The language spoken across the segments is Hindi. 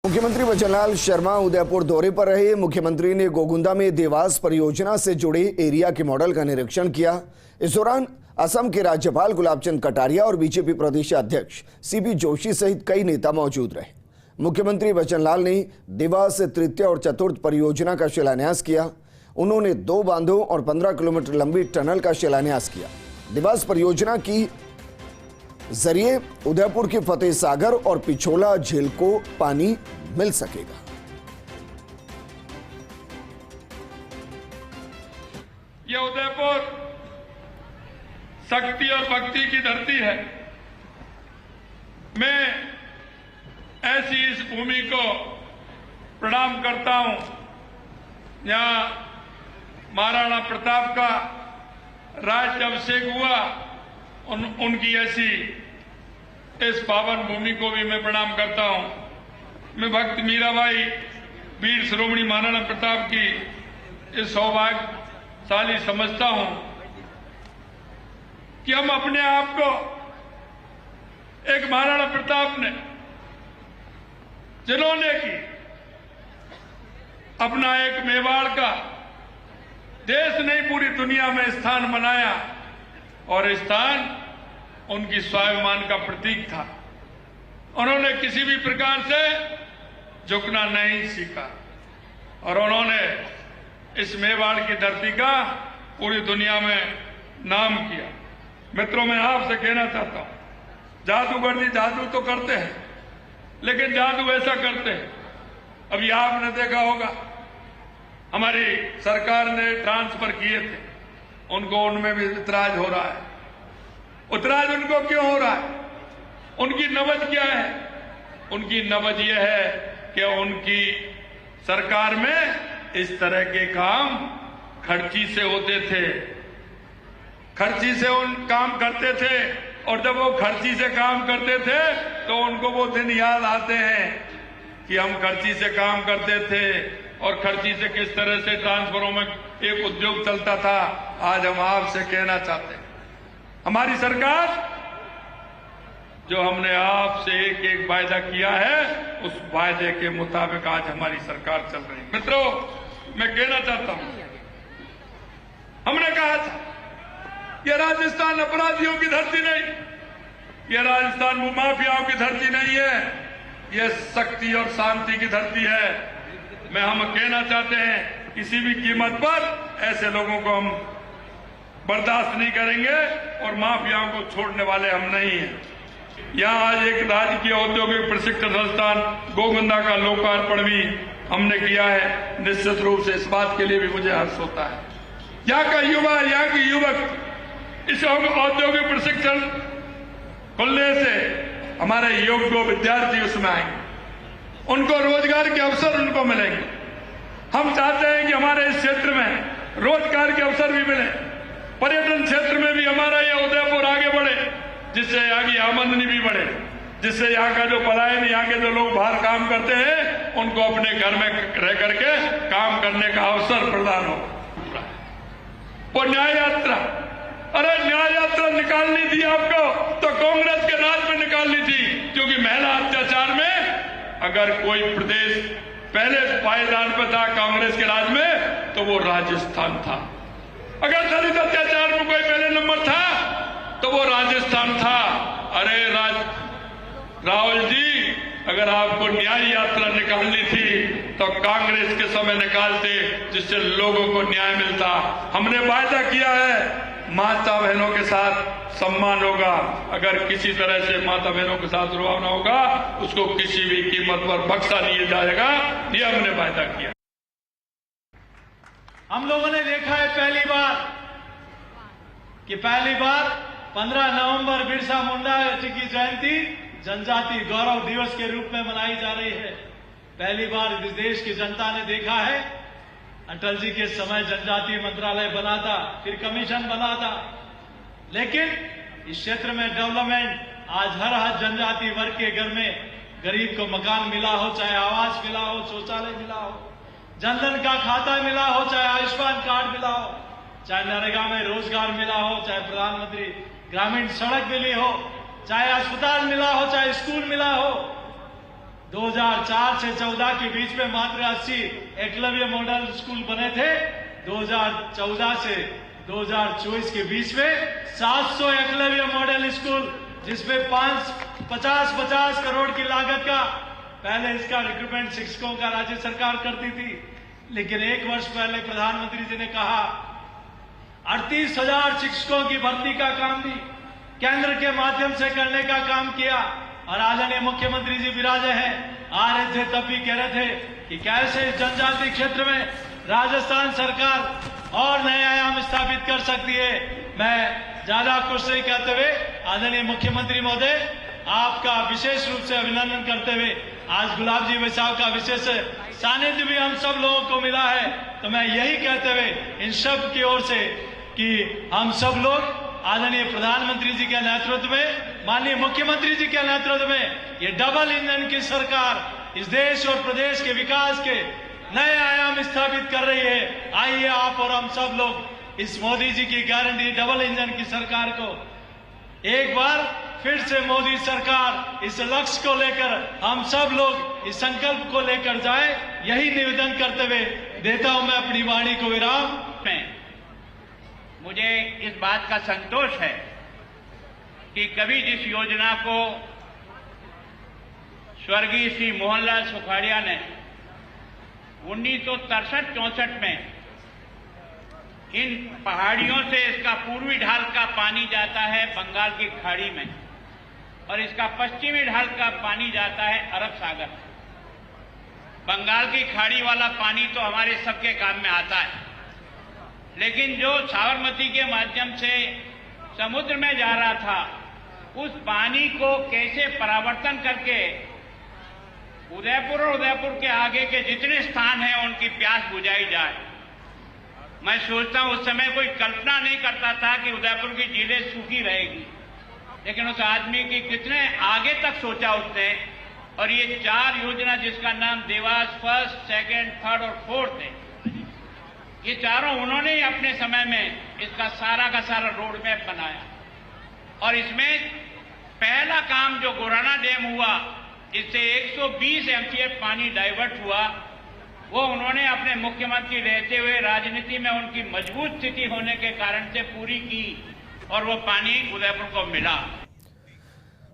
मुख्यमंत्री वचनलाल शर्मा उदयपुर दौरे पर रहे। मुख्यमंत्री ने गोगुंदा में देवास परियोजना से जुड़े एरिया के मॉडल का निरीक्षण किया। इस दौरान असम के राज्यपाल गुलाबचंद कटारिया और बीजेपी प्रदेश अध्यक्ष सीपी जोशी सहित कई नेता मौजूद रहे। मुख्यमंत्री वचनलाल ने देवास तृतीय और चतुर्थ परियोजना का शिलान्यास किया। उन्होंने 2 बांधों और 15 किलोमीटर लंबी टनल का शिलान्यास किया। देवास परियोजना की जरिए उदयपुर के फतेह सागर और पिछोला झील को पानी मिल सकेगा। यह उदयपुर शक्ति और भक्ति की धरती है। मैं ऐसी इस भूमि को प्रणाम करता हूं। यहां महाराणा प्रताप का राज्य अभिषेक हुआ। उनकी ऐसी इस पावन भूमि को भी मैं प्रणाम करता हूं। मैं भक्त मीराबाई वीर शिरोमणि महाराणा प्रताप की इस सौभाग्यशाली समझता हूं कि हम अपने आप को एक महाराणा प्रताप ने जिन्होंने की अपना एक मेवाड़ का देश नहीं पूरी दुनिया में स्थान बनाया और स्थान उनकी स्वाभिमान का प्रतीक था। उन्होंने किसी भी प्रकार से झुकना नहीं सीखा और उन्होंने इस मेवाड़ की धरती का पूरी दुनिया में नाम किया। मित्रों, मैं आपसे कहना चाहता हूं, जादूगर जी जादू तो करते हैं, लेकिन जादू ऐसा करते हैं। अभी आपने देखा होगा हमारी सरकार ने ट्रांसफर किए थे, उनको उनमें भी इतराज हो रहा है। इतराज उनको क्यों हो रहा है? उनकी नबज क्या है? उनकी नबज यह है कि उनकी सरकार में इस तरह के काम खर्ची से होते थे, खर्ची से उन काम करते थे। और जब वो खर्ची से काम करते थे तो उनको वो दिन याद आते हैं कि हम खर्ची से काम करते थे और खर्ची से किस तरह से ट्रांसफरों में एक उद्योग चलता था। आज हम आपसे कहना चाहते हैं, हमारी सरकार जो हमने आपसे एक एक वायदा किया है, उस वायदे के मुताबिक आज हमारी सरकार चल रही है। मित्रों, मैं कहना चाहता हूं, हमने कहा था यह राजस्थान अपराधियों की धरती नहीं, यह राजस्थान भूमाफियाओं की धरती नहीं है, यह शक्ति और शांति की धरती है। हम कहना चाहते हैं, किसी भी कीमत पर ऐसे लोगों को हम बर्दाश्त नहीं करेंगे और माफियाओं को छोड़ने वाले हम नहीं हैं। यहां आज एक राजकीय औद्योगिक प्रशिक्षण संस्थान गोगुंदा का लोकार्पण भी हमने किया है। निश्चित रूप से इस बात के लिए भी मुझे हर्ष होता है। यहाँ का युवा, यहाँ की युवक इस औद्योगिक प्रशिक्षण खुलने से हमारे योग्य विद्यार्थी उसमें आएंगे, उनको रोजगार के अवसर उनको मिलेंगे। हम चाहते हैं कि हमारे इस क्षेत्र में रोजगार के अवसर भी मिले, पर्यटन क्षेत्र में भी हमारा यह उदयपुर आगे बढ़े, जिससे यहाँ की आमदनी भी बढ़े, जिससे यहाँ का जो पलायन, यहाँ के जो लोग बाहर काम करते हैं, उनको अपने घर में रह करके काम करने का अवसर प्रदान हो। वो न्याय यात्रा, अरे न्याय यात्रा निकालनी थी आपको तो कांग्रेस के राज में निकालनी थी, क्योंकि महिला अत्याचार में अगर कोई प्रदेश पहले पायदान पर था कांग्रेस के राज में तो वो राजस्थान था। अगर दलित अत्याचार में कोई पहले नंबर था तो वो राजस्थान था। अरे राहुल जी, अगर आपको न्याय यात्रा निकालनी थी तो कांग्रेस के समय निकालते, जिससे लोगों को न्याय मिलता। हमने वायदा किया है, माता बहनों के साथ सम्मान होगा। अगर किसी तरह से माता बहनों के साथ रुआवना होगा, उसको किसी भी कीमत पर बख्शा नहीं जाएगा। ये हमने वायदा किया। हम लोगों ने देखा है पहली बार 15 नवंबर बिरसा मुंडा जी की जयंती जनजाति गौरव दिवस के रूप में मनाई जा रही है। पहली बार इस देश की जनता ने देखा है, अटल जी के समय जनजातीय मंत्रालय बना था, फिर कमीशन बना था, लेकिन इस क्षेत्र में डेवलपमेंट, आज हर जनजाति वर्ग के घर में गरीब को मकान मिला हो, चाहे आवास मिला हो, शौचालय मिला हो, जनधन का खाता मिला हो, चाहे आयुष्मान कार्ड मिला हो, चाहे नरेगा में रोजगार मिला हो, चाहे प्रधानमंत्री ग्रामीण सड़क मिली हो, चाहे अस्पताल मिला हो, चाहे स्कूल मिला हो, 2004 से 14 के बीच में मात्र 80 एकलव्य मॉडल स्कूल बने थे। 2014 से 2024 के बीच में 700 एकलव्य मॉडल स्कूल, जिसमें 50 करोड़ की लागत का पहले इसका रिक्रूटमेंट शिक्षकों का राज्य सरकार करती थी। लेकिन एक वर्ष पहले प्रधानमंत्री जी ने कहा 38,000 शिक्षकों की भर्ती का काम भी केंद्र के माध्यम से करने का काम किया। और आदरणीय मुख्यमंत्री जी विराजे हैं, आ रहे थे तब भी कह रहे थे कि कैसे जनजातीय क्षेत्र में राजस्थान सरकार और नए आयाम स्थापित कर सकती है। मैं ज्यादा कुछ नहीं कहते हुए आदरणीय मुख्यमंत्री महोदय आपका विशेष रूप से अभिनंदन करते हुए, आज गुलाब जी वैसाव का विशेष सानिध्य भी हम सब लोगों को मिला है, तो मैं यही कहते हुए इन सब की ओर से कि हम सब लोग आदरणीय प्रधानमंत्री जी के नेतृत्व में, माननीय मुख्यमंत्री जी के नेतृत्व में ये डबल इंजन की सरकार इस देश और प्रदेश के विकास के नए आयाम स्थापित कर रही है। आइए आप और हम सब लोग इस मोदी जी की गारंटी डबल इंजन की सरकार को एक बार फिर से मोदी सरकार इस लक्ष्य को लेकर हम सब लोग इस संकल्प को लेकर जाए, यही निवेदन करते हुए देता हूं मैं अपनी वाणी को विराम। मुझे इस बात का संतोष है कि कभी जिस योजना को स्वर्गीय श्री मोहनलाल सुखाड़िया ने 1963-64 में इन पहाड़ियों से इसका पूर्वी ढाल का पानी जाता है बंगाल की खाड़ी में और इसका पश्चिमी ढाल का पानी जाता है अरब सागर। बंगाल की खाड़ी वाला पानी तो हमारे सबके काम में आता है, लेकिन जो साबरमती के माध्यम से समुद्र में जा रहा था, उस पानी को कैसे परावर्तन करके उदयपुर और उदयपुर के आगे के जितने स्थान हैं उनकी प्यास बुझाई जाए। मैं सोचता हूं उस समय कोई कल्पना नहीं करता था कि उदयपुर की झीलें सूखी रहेगी, लेकिन उस आदमी की कितने आगे तक सोचा उसने। और ये 4 योजना जिसका नाम देवास फर्स्ट, सेकंड, थर्ड और फोर्थ है, ये चारों उन्होंने ही अपने समय में इसका सारा का सारा रोड मैप बनाया। और इसमें पहला काम जो गोराना डैम हुआ, इससे 120 एमसीएफ पानी डाइवर्ट हुआ, वो उन्होंने अपने मुख्यमंत्री रहते हुए राजनीति में उनकी मजबूत स्थिति होने के कारण से पूरी की और वो पानी उदयपुर को मिला।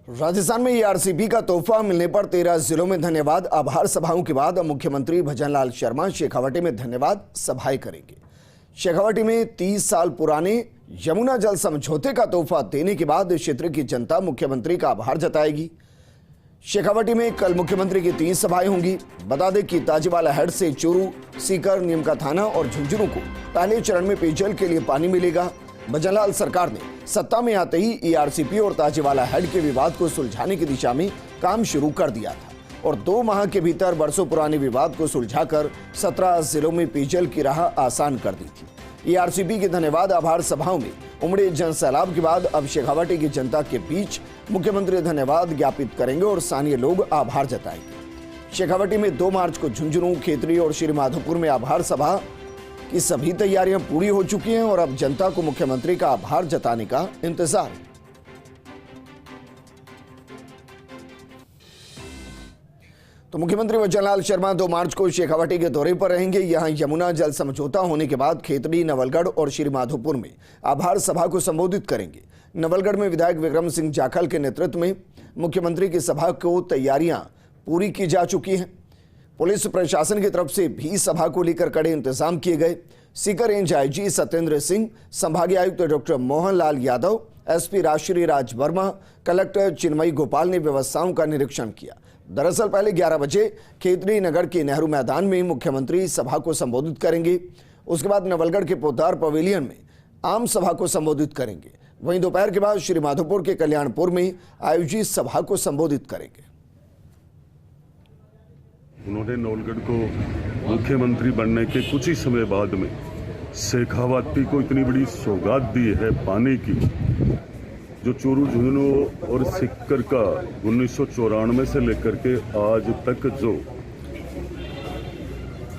राजस्थान में ईआरसीपी का तोहफा मिलने पर 13 जिलों में धन्यवाद आभार सभाओं के बाद मुख्यमंत्री भजनलाल शर्मा शेखावाटी में धन्यवाद सभाएं करेंगे। शेखावाटी में 30 साल पुराने यमुना जल समझौते का तोहफा देने के बाद क्षेत्र की जनता मुख्यमंत्री का आभार जताएगी। शेखावाटी में कल मुख्यमंत्री की 3 सभाएं होंगी। बता दें कि ताजेवाला हेड से चूरू, सीकर, नीमका थाना और झुंझुनू को पहले चरण में पेयजल के लिए पानी मिलेगा। भजनलाल सरकार ने सत्ता में आते ही ईआरसीपी और ताजेवाला हेड के विवाद को सुलझाने की दिशा में काम शुरू कर दिया था और 2 माह के भीतर बरसों पुराने विवाद को सुलझाकर 17 जिलों में पेयजल की राह आसान कर दी थी। ईआरसीपी की धन्यवाद आभार सभाओं में उमड़े जन सैलाब के बाद अब शेखावाटी की जनता के बीच मुख्यमंत्री धन्यवाद ज्ञापित करेंगे और स्थानीय लोग आभार जताएंगे। शेखावाटी में 2 मार्च को झुंझुनू, खेतरी और श्रीमाधोपुर में आभार सभा की सभी तैयारियां पूरी हो चुकी हैं और अब जनता को मुख्यमंत्री का आभार जताने का इंतजार है। तो मुख्यमंत्री भजनलाल शर्मा 2 मार्च को शेखावाटी के दौरे पर रहेंगे। यहां यमुना जल समझौता होने के बाद खेतड़ी, नवलगढ़ और श्रीमाधोपुर में आभार सभा को संबोधित करेंगे। नवलगढ़ में विधायक विक्रम सिंह जाखल के नेतृत्व में मुख्यमंत्री की सभा को तैयारियां पूरी की जा चुकी हैं। पुलिस प्रशासन की तरफ से भी सभा को लेकर कड़े इंतजाम किए गए। सीकर रेंज आईजी सत्येंद्र सिंह, संभागीय आयुक्त डॉक्टर मोहनलाल यादव, एसपी राजश्री राज वर्मा, कलेक्टर चिन्मयी गोपाल ने व्यवस्थाओं का निरीक्षण किया। दरअसल पहले 11 बजे खेतड़ी नगर के नेहरू मैदान में मुख्यमंत्री सभा को संबोधित करेंगे। उसके बाद नवलगढ़ के पोद्दार पवेलियन में आम सभा को संबोधित करेंगे। वहीं दोपहर के बाद श्रीमाधोपुर के कल्याणपुर में आयोजित सभा को संबोधित करेंगे। उन्होंने नवलगढ़ को मुख्यमंत्री बनने के कुछ ही समय बाद में शेखावाटी को इतनी बड़ी सौगात दी है पानी की, जो चूरू, झुंझुनू और सीकर का 1994 से लेकर के आज तक जो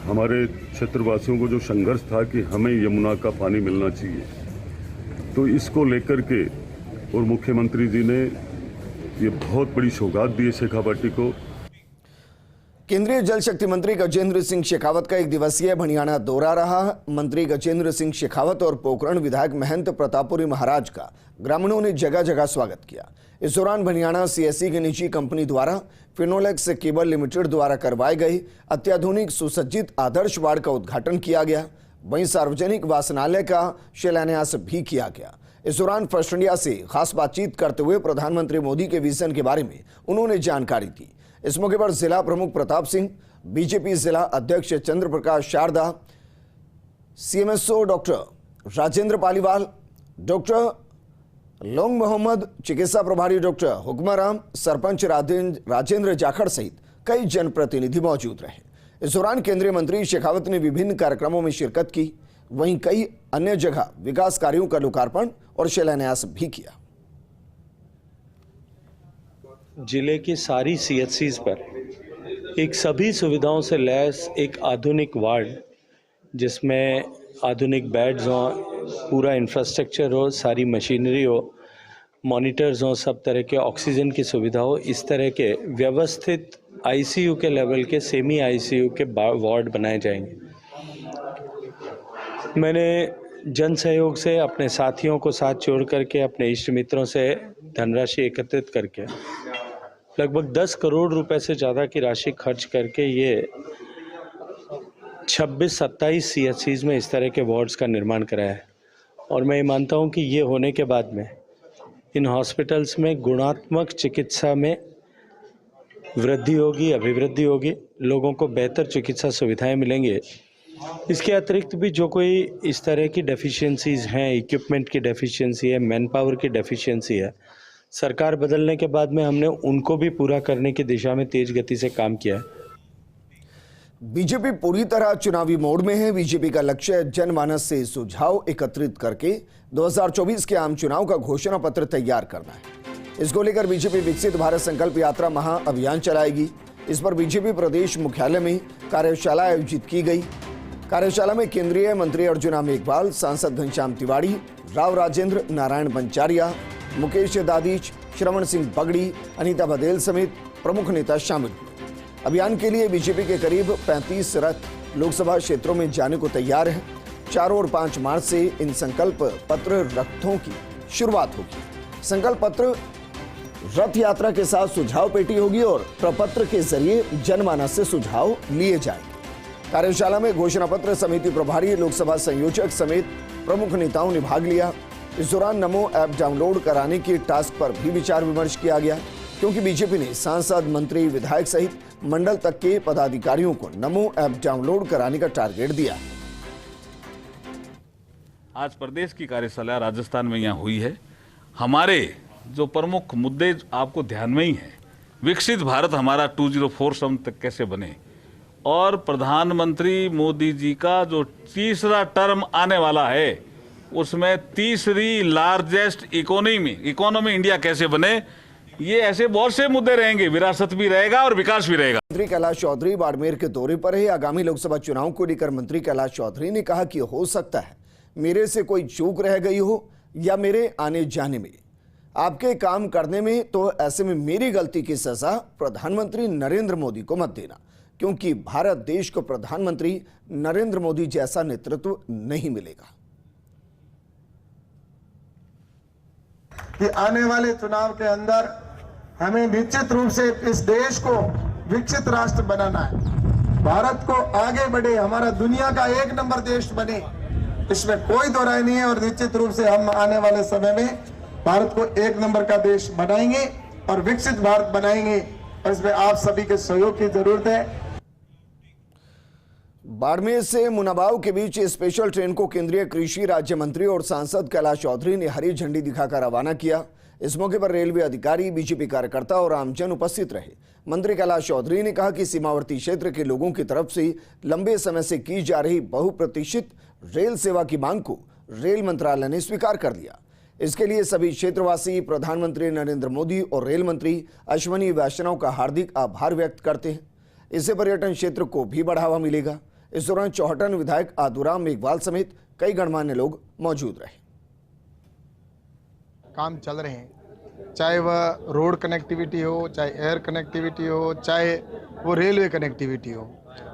हमारे क्षेत्रवासियों को जो संघर्ष था कि हमें यमुना का पानी मिलना चाहिए, तो इसको लेकर के और मुख्यमंत्री जी ने ये बहुत बड़ी सौगात दी है शेखावाटी को। केंद्रीय जल शक्ति मंत्री गजेंद्र सिंह शेखावत का एक दिवसीय भनियाना दौरा रहा। मंत्री गजेंद्र सिंह शेखावत और पोखरण विधायक महंत प्रतापपुरी महाराज का ग्रामीणों ने जगह जगह स्वागत किया। इस दौरान भनियाना सीएससी की निजी कंपनी द्वारा फिनोलेक्स केबल लिमिटेड द्वारा करवाए गए अत्याधुनिक सुसज्जित आदर्श वार्ड का उद्घाटन किया गया। वहीं सार्वजनिक वासनालय का शिलान्यास भी किया गया। इस दौरान फर्स्ट इंडिया से खास बातचीत करते हुए प्रधानमंत्री मोदी के विजन के बारे में उन्होंने जानकारी दी। इस मौके पर जिला प्रमुख प्रताप सिंह, बीजेपी जिला अध्यक्ष चंद्र प्रकाश शारदा, सीएमएसओ डॉक्टर राजेंद्र पालीवाल, डॉक्टर लोंग मोहम्मद, चिकित्सा प्रभारी डॉक्टर हुक्माराम, सरपंच राजेंद्र जाखड़ सहित कई जनप्रतिनिधि मौजूद रहे। इस दौरान केंद्रीय मंत्री शेखावत ने विभिन्न कार्यक्रमों में शिरकत की। वहीं कई अन्य जगह विकास कार्यों का लोकार्पण और शिलान्यास भी किया। जिले की सारी सीएचसीज पर एक सभी सुविधाओं से लैस एक आधुनिक वार्ड, जिसमें आधुनिक बेड्स हों, पूरा इंफ्रास्ट्रक्चर हो, सारी मशीनरी हो, मॉनिटर्स हों, सब तरह के ऑक्सीजन की सुविधा हो, इस तरह के व्यवस्थित आईसीयू के लेवल के सेमी आईसीयू के वार्ड बनाए जाएंगे। मैंने जन सहयोग से अपने साथियों को साथ जोड़ करके, अपने इष्ट मित्रों से धनराशि एकत्रित करके लगभग 10 करोड़ रुपए से ज़्यादा की राशि खर्च करके ये 26-27 सीएचसीज में इस तरह के वार्ड्स का निर्माण कराया है। और मैं ये मानता हूँ कि ये होने के बाद में इन हॉस्पिटल्स में गुणात्मक चिकित्सा में वृद्धि होगी, अभिवृद्धि होगी, लोगों को बेहतर चिकित्सा सुविधाएं मिलेंगे। इसके अतिरिक्त भी जो कोई इस तरह की डेफिशिएंसीज हैं, इक्विपमेंट की डेफिशिएंसी है, मैन पावर की डेफिशिएंसी है, सरकार बदलने के बाद में हमने उनको भी पूरा करने की दिशा में तेज गति से काम किया है। बीजेपी पूरी तरह चुनावी मोड में है। बीजेपी का लक्ष्य जनमानस से सुझाव एकत्रित करके 2024 के आम चुनाव का घोषणा पत्र तैयार करना है। इसको लेकर बीजेपी विकसित भारत संकल्प यात्रा महाअभियान चलाएगी। इस पर बीजेपी प्रदेश मुख्यालय में कार्यशाला आयोजित की गई। कार्यशाला में केंद्रीय मंत्री अर्जुन मेघवाल, सांसद घनश्याम तिवारी, राव राजेंद्र, नारायण पंचारिया, मुकेश दादीच, श्रवण सिंह बगड़ी, अनीता बघेल समेत प्रमुख नेता शामिल हुए। अभियान के लिए बीजेपी के करीब 35 रथ लोकसभा क्षेत्रों में जाने को तैयार है। 4 और 5 मार्च से इन संकल्प पत्र रथों की शुरुआत होगी। संकल्प पत्र रथ यात्रा के साथ सुझाव पेटी होगी और प्रपत्र के जरिए जनमानस से सुझाव लिए जाएंगे। कार्यशाला में घोषणा पत्र समिति प्रभारी, लोकसभा संयोजक समेत प्रमुख नेताओं ने भाग लिया। इस दौरान नमो ऐप डाउनलोड कराने की टास्क पर भी विचार विमर्श किया गया, क्योंकि बीजेपी ने सांसद, मंत्री, विधायक सहित मंडल तक के पदाधिकारियों को नमो ऐप डाउनलोड कराने का टारगेट दिया। आज प्रदेश की कार्यशाला राजस्थान में यहाँ हुई है। हमारे जो प्रमुख मुद्दे आपको ध्यान में ही हैं, विकसित भारत हमारा 2047 तक कैसे बने, और प्रधानमंत्री मोदी जी का जो तीसरा टर्म आने वाला है उसमें तीसरी लार्जेस्ट इकोनॉमी इंडिया कैसे बने, ये ऐसे बहुत से मुद्दे रहेंगे। विरासत भी रहेगा और विकास भी रहेगा। मंत्री कैलाश चौधरी बाड़मेर के दौरे पर है। आगामी लोकसभा चुनाव को लेकर मंत्री कैलाश चौधरी ने कहा कि हो सकता है मेरे से कोई चूक रह गई हो या मेरे आने जाने में, आपके काम करने में, तो ऐसे में मेरी गलती की सजा प्रधानमंत्री नरेंद्र मोदी को मत देना, क्योंकि भारत देश को प्रधानमंत्री नरेंद्र मोदी जैसा नेतृत्व नहीं मिलेगा। कि आने वाले चुनाव के अंदर हमें निश्चित रूप से इस देश को विकसित राष्ट्र बनाना है, भारत को आगे बढ़े, हमारा दुनिया का 1 नंबर देश बने, इसमें कोई दो राय नहीं है। और निश्चित रूप से हम आने वाले समय में भारत को 1 नंबर का देश बनाएंगे और विकसित भारत बनाएंगे, और इसमें आप सभी के सहयोग की जरूरत है। बाड़मेर से मुनाबाव के बीच स्पेशल ट्रेन को केंद्रीय कृषि राज्य मंत्री और सांसद कैलाश चौधरी ने हरी झंडी दिखाकर रवाना किया। इस मौके पर रेलवे अधिकारी, बीजेपी कार्यकर्ता और आमजन उपस्थित रहे। मंत्री कैलाश चौधरी ने कहा कि सीमावर्ती क्षेत्र के लोगों की तरफ से लंबे समय से की जा रही बहुप्रतीक्षित रेल सेवा की मांग को रेल मंत्रालय ने स्वीकार कर लिया। इसके लिए सभी क्षेत्रवासी प्रधानमंत्री नरेंद्र मोदी और रेल मंत्री अश्विनी वैष्णव का हार्दिक आभार व्यक्त करते हैं। इससे पर्यटन क्षेत्र को भी बढ़ावा मिलेगा। इस दौरान चौहटन विधायक आदुराम मेघवाल समेत कई गणमान्य लोग मौजूद रहे। काम चल रहे हैं, चाहे वह रोड कनेक्टिविटी हो, चाहे एयर कनेक्टिविटी हो, चाहे वो रेलवे कनेक्टिविटी हो।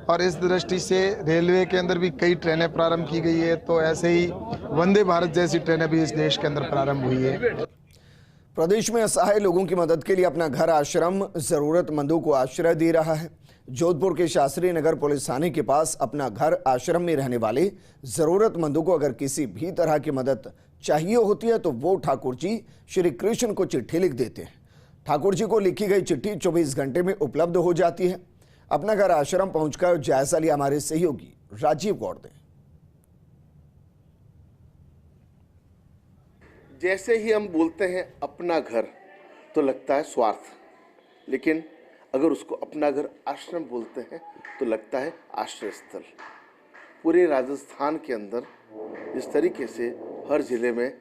और इस दृष्टि से रेलवे के अंदर भी कई ट्रेनें प्रारंभ की गई है, तो ऐसे ही वंदे भारत जैसी ट्रेनें भी इस देश के अंदर प्रारंभ हुई है। प्रदेश में असहाय लोगों की मदद के लिए अपना घर आश्रम जरूरतमंदों को आश्रय दे रहा है। जोधपुर के शास्त्री नगर पुलिस थाने के पास अपना घर आश्रम में रहने वाले जरूरतमंदों को अगर किसी भी तरह की मदद चाहिए होती है तो वो ठाकुर जी श्री कृष्ण को चिट्ठी लिख देते हैं। ठाकुर जी को लिखी गई चिट्ठी 24 घंटे में उपलब्ध हो जाती है। अपना घर आश्रम पहुंचकर जायजा लिया हमारे सहयोगी राजीव गौड़ ने। जैसे ही हम बोलते हैं अपना घर तो लगता है स्वार्थ, लेकिन अगर उसको अपना घर आश्रम बोलते हैं तो लगता है आश्रय स्थल। पूरे राजस्थान के अंदर जिस तरीके से हर जिले में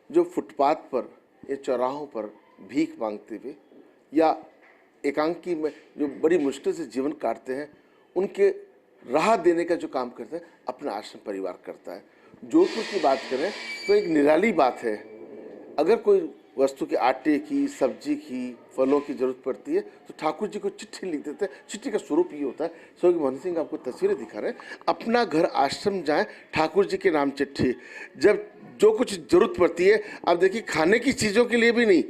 जो फुटपाथ पर या चौराहों पर भीख मांगते हुए या एकांकी में जो बड़ी मुश्किल से जीवन काटते हैं, उनके राहत देने का जो काम करता है अपना आश्रम परिवार करता है। जोधपुर की बात करें तो एक निराली बात है। अगर कोई वस्तु के आटे की, सब्जी की, फलों की जरूरत पड़ती है तो ठाकुर जी को चिट्ठी लिख देते हैं। चिट्ठी का स्वरूप ये होता है, स्वर्गीय मोहन सिंह आपको तस्वीरें दिखा रहे हैं। अपना घर आश्रम जाएं, ठाकुर जी के नाम चिट्ठी। जब जो कुछ जरूरत पड़ती है, आप देखिए खाने की चीज़ों के लिए भी नहीं,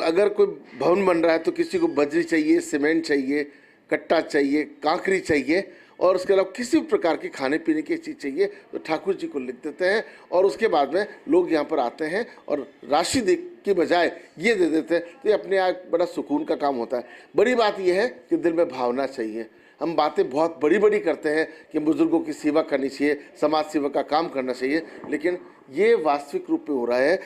अगर कोई भवन बन रहा है तो किसी को बजरी चाहिए, सीमेंट चाहिए, कट्टा चाहिए, कांकरी चाहिए, और उसके अलावा किसी भी प्रकार की खाने पीने की चीज़ चाहिए तो ठाकुर जी को लिख देते हैं। और उसके बाद में लोग यहाँ पर आते हैं और राशि दे की बजाय ये दे देते हैं, तो ये अपने आप बड़ा सुकून का काम होता है। बड़ी बात यह है कि दिल में भावना चाहिए। हम बातें बहुत बड़ी बड़ी करते हैं कि बुजुर्गों की सेवा करनी चाहिए, समाज सेवा का काम करना चाहिए, लेकिन ये वास्तविक रूप में हो रहा है।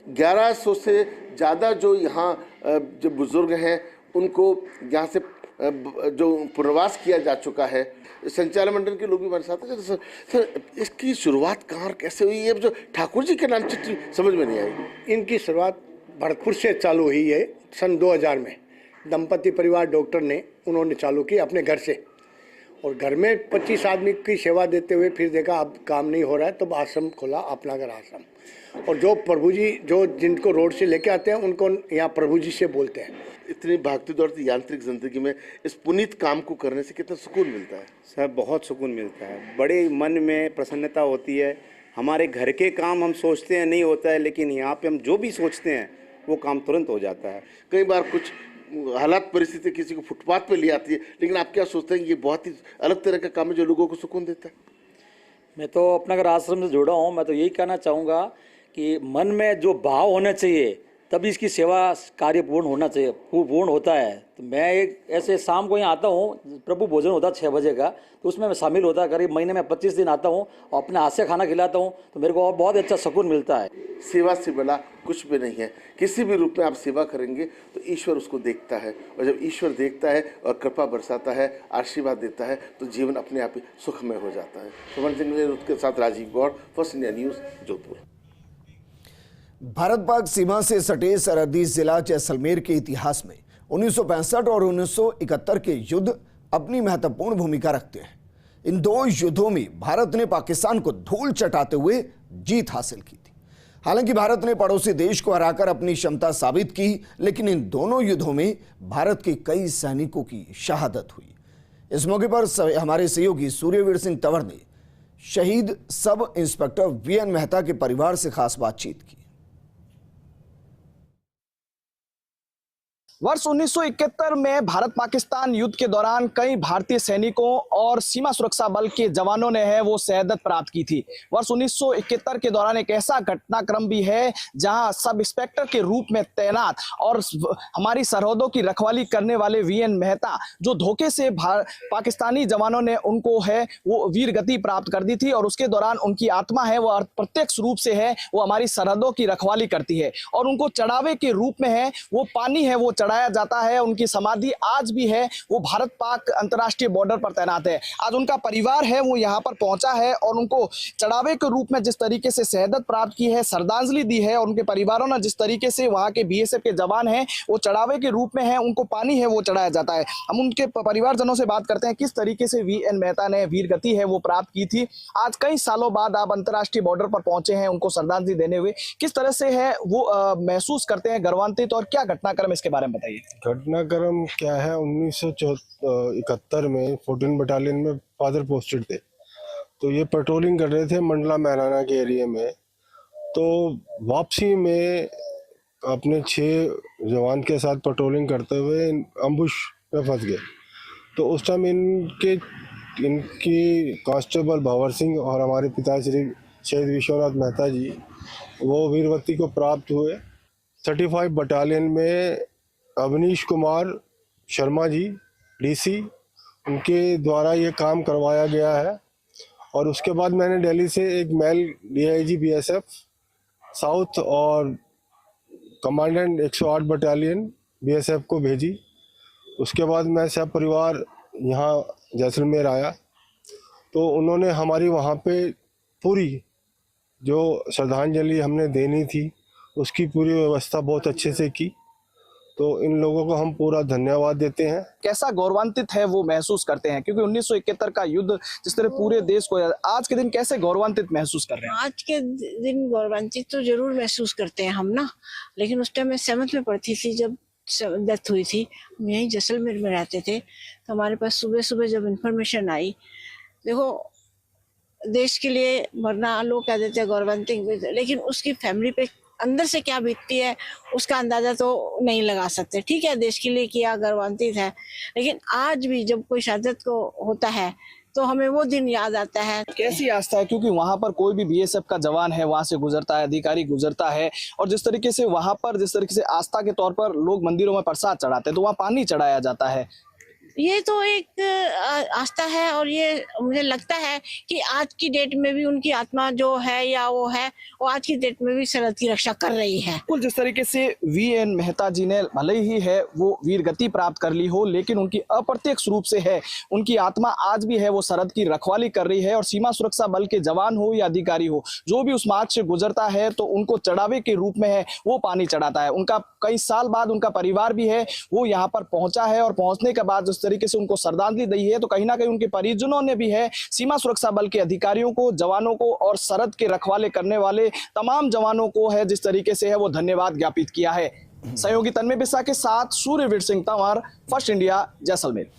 1100 से ज़्यादा जो यहाँ जो बुजुर्ग हैं उनको यहाँ से जो पुनर्वास किया जा चुका है। संचालन मंडल के लोग भी हमारे साथ हैं। सर, इसकी शुरुआत कहाँ कैसे हुई है? जो ठाकुर जी के नाम चिट्ठी समझ में नहीं आई। इनकी शुरुआत भरतपुर से चालू हुई है सन 2000 में। दंपति परिवार डॉक्टर ने उन्होंने चालू की अपने घर से, और घर में 25 आदमी की सेवा देते हुए फिर देखा अब काम नहीं हो रहा है, तो आश्रम खोला, अपना घर आश्रम। और जो प्रभु जी जो जिनको रोड से लेके आते हैं उनको यहाँ प्रभु जी से बोलते हैं। इतनी भागती दौड़ती यांत्रिक जिंदगी में इस पुनीत काम को करने से कितना सुकून मिलता है? सर बहुत सुकून मिलता है, बड़े मन में प्रसन्नता होती है। हमारे घर के काम हम सोचते हैं नहीं होता है, लेकिन यहाँ पे हम जो भी सोचते हैं वो काम तुरंत हो जाता है। कई बार कुछ हालात परिस्थिति किसी को फुटपाथ पे ले आती है, लेकिन आप क्या सोचते हैं ये बहुत ही अलग तरह का काम है जो लोगों को सुकून देता है? मैं तो अपना अगर आश्रम से जुड़ा हूँ, मैं तो यही कहना चाहूँगा कि मन में जो भाव होना चाहिए तभी इसकी सेवा कार्य पूर्ण होना चाहिए, पूर्ण होता है। तो मैं एक ऐसे शाम को यहाँ आता हूँ, प्रभु भोजन होता है 6 बजे का, तो उसमें मैं शामिल होता है। करीब महीने में 25 दिन आता हूँ और अपने हाथ से खाना खिलाता हूँ, तो मेरे को और बहुत अच्छा सुकून मिलता है। सेवा से बड़ा कुछ भी नहीं है। किसी भी रूप में आप सेवा करेंगे तो ईश्वर उसको देखता है, और जब ईश्वर देखता है और कृपा बरसाता है, आशीर्वाद देता है, तो जीवन अपने आप ही सुखमय हो जाता है। सुमन सिंह के साथ Rajeev Gaur, first India news, Jodhpur. Bharat Pak सीमा से सटे सरहदी जिला जैसलमेर के इतिहास में 1965 और 1971 के युद्ध अपनी महत्वपूर्ण भूमिका रखते हैं। इन दो युद्धों में भारत ने पाकिस्तान को धूल चटाते हुए जीत हासिल की थी। हालांकि भारत ने पड़ोसी देश को हराकर अपनी क्षमता साबित की, लेकिन इन दोनों युद्धों में भारत के कई सैनिकों की शहादत हुई। इस मौके पर हमारे सहयोगी सूर्यवीर सिंह तंवर ने शहीद सब इंस्पेक्टर वीएन मेहता के परिवार से खास बातचीत की। वर्ष 1971 में भारत पाकिस्तान युद्ध के दौरान कई भारतीय सैनिकों और सीमा सुरक्षा बल के जवानों ने वो शहादत प्राप्त की थी। वर्ष 1971 के दौरान एक ऐसा घटनाक्रम भी है जहां सब इंस्पेक्टर के रूप में तैनात और हमारी सरहदों की रखवाली करने वाले वीएन मेहता, जो धोखे से पाकिस्तानी जवानों ने उनको वो वीर गति प्राप्त कर दी थी, और उसके दौरान उनकी आत्मा है वो प्रत्यक्ष रूप से वो हमारी सरहदों की रखवाली करती है। और उनको चढ़ावे के रूप में वो पानी है वो चढ़ाया जाता है। उनकी समाधि आज भी है, वो भारत पाक अंतर्राष्ट्रीय बॉर्डर पर तैनात है। आज उनका परिवार है वो यहाँ पर पहुंचा है और उनको चढ़ावे के रूप में जिस तरीके से शहादत प्राप्त की है, श्रद्धांजलि दी है, और उनके परिवारों ने जिस तरीके से वहाँ के बीएसएफ के जवान हैं वो चढ़ावे के रूप में है, उनको पानी है वो चढ़ाया जाता है। हम उनके परिवारजनों से बात करते हैं किस तरीके से वीएन मेहता ने वीर गति है वो प्राप्त की थी। आज कई सालों बाद आप अंतर्राष्ट्रीय बॉर्डर पर पहुंचे हैं उनको श्रद्धांजलि देने हुए, किस तरह से है वो महसूस करते हैं, गर्वान्वित, और क्या घटनाक्रम इसके बारे में बताइए। घटनाक्रम क्या है, 1971 में 14 बटालियन में फादर पोस्टेड थे, तो ये पेट्रोलिंग कर रहे थे मंडला मैराना के एरिया में। तो वापसी में अपने 6 जवान के साथ पेट्रोलिंग करते हुए अम्बुश में फंस गए। तो उस टाइम इनकी कांस्टेबल भंवर सिंह और हमारे पिताश्री शहीद विश्वनाथ मेहता जी वो वीरवती को प्राप्त हुए। 35 बटालियन में अवनीश कुमार शर्मा जी डीसी, उनके द्वारा ये काम करवाया गया है। और उसके बाद मैंने दिल्ली से एक मेल डीआईजी बीएसएफ साउथ और कमांडेंट 108 बटालियन बीएसएफ को भेजी। उसके बाद मैं सब परिवार यहाँ जैसलमेर आया, तो उन्होंने हमारी वहाँ पे पूरी जो श्रद्धांजलि हमने देनी थी उसकी पूरी व्यवस्था बहुत अच्छे से की। तो इन लोगों को हम पूरा धन्यवाद देते हैं। कैसा गौरवान्वित है वो महसूस करते हैं, क्योंकि 1971 का युद्ध जिस तरह पूरे देश को, आज के दिन कैसे गौरवान्वित महसूस कर रहे हैं? आज के दिन गौरवान्वित तो जरूर महसूस करते हैं हम ना, लेकिन उस टाइम मैं 7th में पढ़ती थी जब डेथ हुई थी। हम यहीं जैसलमेर में रहते थे, तो हमारे पास सुबह सुबह जब इन्फॉर्मेशन आई, देखो देश के लिए मरना लोग कह देते हैं गौरवान्वित, लेकिन उसकी फैमिली पे अंदर से क्या बीतती है उसका अंदाजा तो नहीं लगा सकते। ठीक है, देश के लिए किया, गर्वान्वित है, लेकिन आज भी जब कोई शहादत को होता है तो हमें वो दिन याद आता है। कैसी आस्था है, क्योंकि वहाँ पर कोई भी बीएसएफ का जवान है वहाँ से गुजरता है, अधिकारी गुजरता है, और जिस तरीके से वहाँ पर जिस तरीके से आस्था के तौर पर लोग मंदिरों में प्रसाद चढ़ाते हैं तो वहाँ पानी चढ़ाया जाता है। ये तो एक आस्था है, और ये मुझे लगता है कि आज की डेट में भी उनकी आत्मा जो है या वो है वो आज की डेट में भी सरहद की रक्षा कर रही है। कुल जिस तरीके से वीएन मेहता जी ने भले ही है वो वीर गति प्राप्त कर ली हो, लेकिन उनकी अप्रत्यक्ष रूप से है उनकी आत्मा आज भी है वो सरहद की रखवाली कर रही है। और सीमा सुरक्षा बल के जवान हो या अधिकारी हो, जो भी उस मार्ग से गुजरता है तो उनको चढ़ावे के रूप में है वो पानी चढ़ाता है। उनका कई साल बाद उनका परिवार भी है वो यहाँ पर पहुंचा है, और पहुंचने के बाद जिस तरीके से उनको श्रद्धांजलि दी है, तो कहीं ना कहीं उनके परिजनों ने भी है सीमा सुरक्षा बल के अधिकारियों को, जवानों को और सरहद के रखवाले करने वाले तमाम जवानों को है जिस तरीके से है वो धन्यवाद ज्ञापित किया है। सहयोगी तन्मय बिस्सा के साथ सूर्यवीर सिंह तंवर, फर्स्ट इंडिया, जैसलमेर।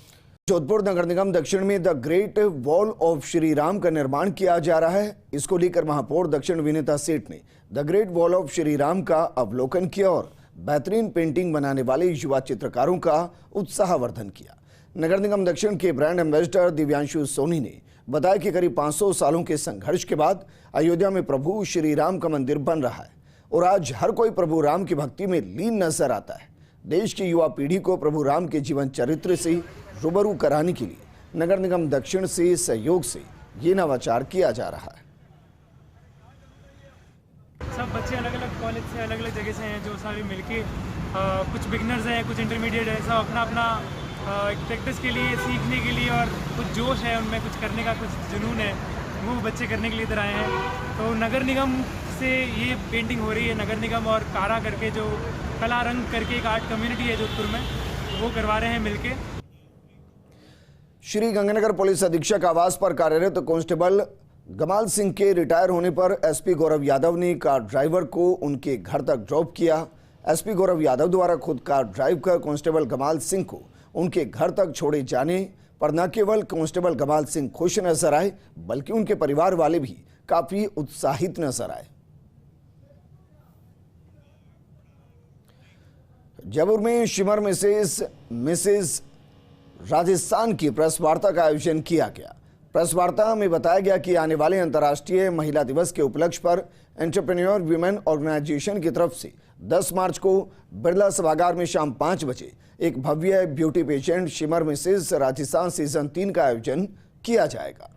जोधपुर नगर निगम दक्षिण में the great wall of Shri Ram का निर्माण किया जा रहा है। इसको लेकर महापौर दक्षिण विनीता सेठ ने the great wall of Shri Ram का अवलोकन किया और बेहतरीन पेंटिंग बनाने वाले युवा चित्रकारों का उत्साहवर्धन किया। नगर निगम दक्षिण के ब्रांड एम्बेसडर दिव्यांशु सोनी ने बताया कि करीब 500 सालों के संघर्ष के बाद अयोध्या में प्रभु श्री राम का मंदिर बन रहा है और आज हर कोई प्रभु राम की भक्ति में लीन नजर आता है। देश की युवा पीढ़ी को प्रभु राम के जीवन चरित्र से रूबरू कराने के लिए नगर निगम दक्षिण से सहयोग से ये नवाचार किया जा रहा है। सब बच्चे अलग अलग कॉलेज से, अलग अलग जगह से हैं, जो सारे मिलके कुछ बिगनर्स हैं, कुछ इंटरमीडिएट है, सब अपना अपना प्रैक्टिस के लिए, सीखने के लिए, और कुछ जोश है उनमें, कुछ करने का कुछ जुनून है, वो बच्चे करने के लिए इधर आए हैं। तो नगर निगम से ये पेंटिंग हो रही है, नगर निगम और कारा करके जो कला रंग करके एक आर्ट कम्युनिटी है जोधपुर में, वो करवा रहे हैं मिलके। श्री गंगानगर पुलिस अधीक्षक आवास पर कार्यरत कांस्टेबल गमाल सिंह के रिटायर होने पर एसपी गौरव यादव ने कार ड्राइवर को उनके घर तक ड्रॉप किया। एसपी गौरव यादव द्वारा खुद कार ड्राइव कर कांस्टेबल गमाल सिंह को उनके घर तक छोड़े जाने पर न केवल कांस्टेबल गमाल सिंह खुश नजर आए, बल्कि उनके परिवार वाले भी काफी उत्साहित नजर आए। जयपुर में शिमर मिसेज राजस्थान की प्रेस वार्ता का आयोजन किया गया। प्रेस वार्ता में बताया गया कि आने वाले अंतर्राष्ट्रीय महिला दिवस के उपलक्ष्य पर एंटरप्रेन्योर वीमेन ऑर्गेनाइजेशन की तरफ से 10 मार्च को बिरला सभागार में शाम 5 बजे एक भव्य beauty pageant shimmer Mrs Rajasthan season 3 का आयोजन किया जाएगा।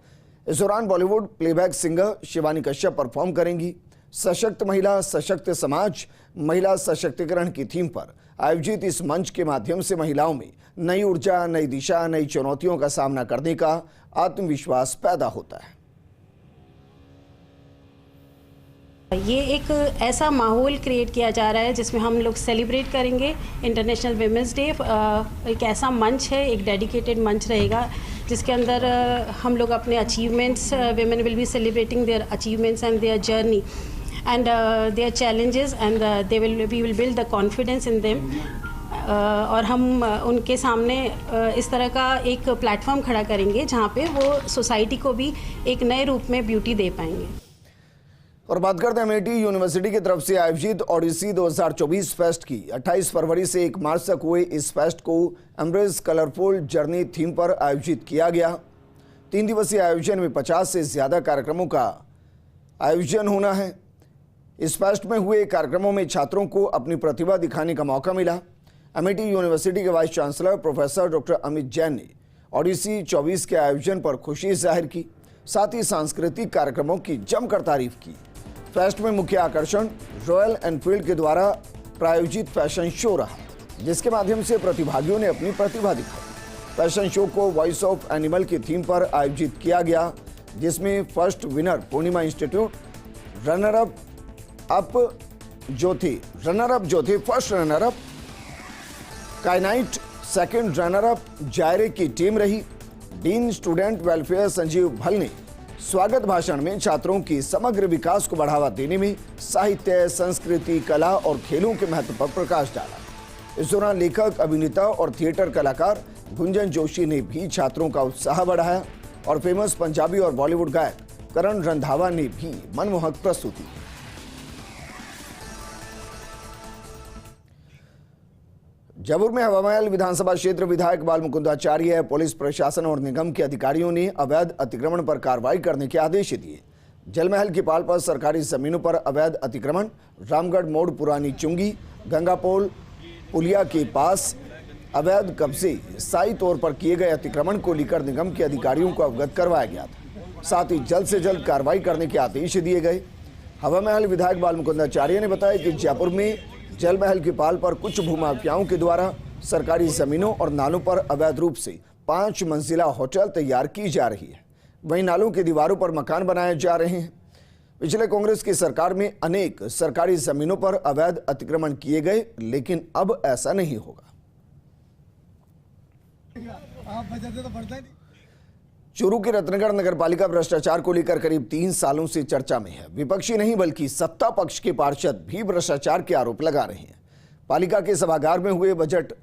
इस दौरान Bollywood playback singer Shivani Kashyap perform करेंगी। सशक्त महिला सशक्त समाज महिला सशक्तिकरण की थीम पर आयोजित इस मंच के माध्यम से महिलाओं में नई ऊर्जा, नई दिशा, नई चुनौतियों का सामना करने का आत्मविश्वास पैदा होता है। ये एक ऐसा माहौल क्रिएट किया जा रहा है जिसमें हम लोग सेलिब्रेट करेंगे इंटरनेशनल विमेंस डे। एक ऐसा मंच है, एक डेडिकेटेड मंच रहेगा जिसके अंदर हम लोग अपने achievements, women will be celebrating their achievements and their journey and their challenges and we will build the confidence in them. और हम उनके सामने इस तरह का एक प्लेटफॉर्म खड़ा करेंगे जहाँ पे वो सोसाइटी को भी एक नए रूप में ब्यूटी दे पाएंगे। और बात करते हैं अमेठी यूनिवर्सिटी की तरफ से आयोजित ओडिसी 2024 फेस्ट की। 28 फरवरी से 1 मार्च तक हुए इस फेस्ट को एम्ब्रेस कलरफुल जर्नी थीम पर आयोजित किया गया। 3 दिवसीय आयोजन में 50 से ज़्यादा कार्यक्रमों का आयोजन होना है। इस फेस्ट में हुए कार्यक्रमों में छात्रों को अपनी प्रतिभा दिखाने का मौका मिला। अमेठी यूनिवर्सिटी के vice chancellor professor doctor Amit Jain ने ओडिसी 24 के आयोजन पर खुशी जाहिर की, साथ ही सांस्कृतिक कार्यक्रमों की जमकर तारीफ की। फेस्ट में मुख्य आकर्षण रॉयल एनफील्ड के द्वारा प्रायोजित फैशन शो रहा, जिसके माध्यम से प्रतिभागियों ने अपनी प्रतिभा दिखाई। फैशन शो को वॉइस ऑफ एनिमल की थीम पर आयोजित किया गया, जिसमें first winner Purnima institute, runner up जो थे फर्स्ट रनर अप काइनाइट, सेकंड रनर अप जायरे की टीम रही। डीन स्टूडेंट वेलफेयर संजीव भल ने स्वागत भाषण में छात्रों की समग्र विकास को बढ़ावा देने में साहित्य, संस्कृति, कला और खेलों के महत्व पर प्रकाश डाला। इस दौरान लेखक, अभिनेता और थिएटर कलाकार गुंजन जोशी ने भी छात्रों का उत्साह बढ़ाया और फेमस पंजाबी और बॉलीवुड गायक करण रंधावा ने भी मनमोहक प्रस्तुति। जयपुर में हवामहल विधानसभा क्षेत्र विधायक बाल मुकुंदाचार्य, पुलिस प्रशासन और निगम के अधिकारियों ने अवैध अतिक्रमण पर कार्रवाई करने के आदेश दिए। जलमहल की पाल पर सरकारी जमीनों पर अवैध अतिक्रमण, रामगढ़ मोड़ पुरानी चुंगी, गंगापोल पुलिया के पास अवैध कब्जे, स्थायी तौर पर किए गए अतिक्रमण को लेकर निगम के अधिकारियों को अवगत करवाया गया था। साथ ही जल्द से जल्द कार्रवाई करने के आदेश दिए गए। हवामहल विधायक बाल मुकुंदाचार्य ने बताया कि जयपुर में जलमहल की पाल पर कुछ भूमाफियाओं के द्वारा सरकारी जमीनों और नालों पर अवैध रूप से 5 मंजिला होटल तैयार की जा रही है। वहीं नालों की दीवारों पर मकान बनाए जा रहे हैं। पिछले कांग्रेस की सरकार में अनेक सरकारी जमीनों पर अवैध अतिक्रमण किए गए, लेकिन अब ऐसा नहीं होगा। चूरू की रत्नगढ़ नगरपालिका भ्रष्टाचार को लेकर करीब 3 सालों से चर्चा में है। विपक्षी नहीं बल्कि सत्ता पक्ष के पार्षद भी भ्रष्टाचार के आरोप लगा रहे हैं। पालिका के सभागार में हुए बजट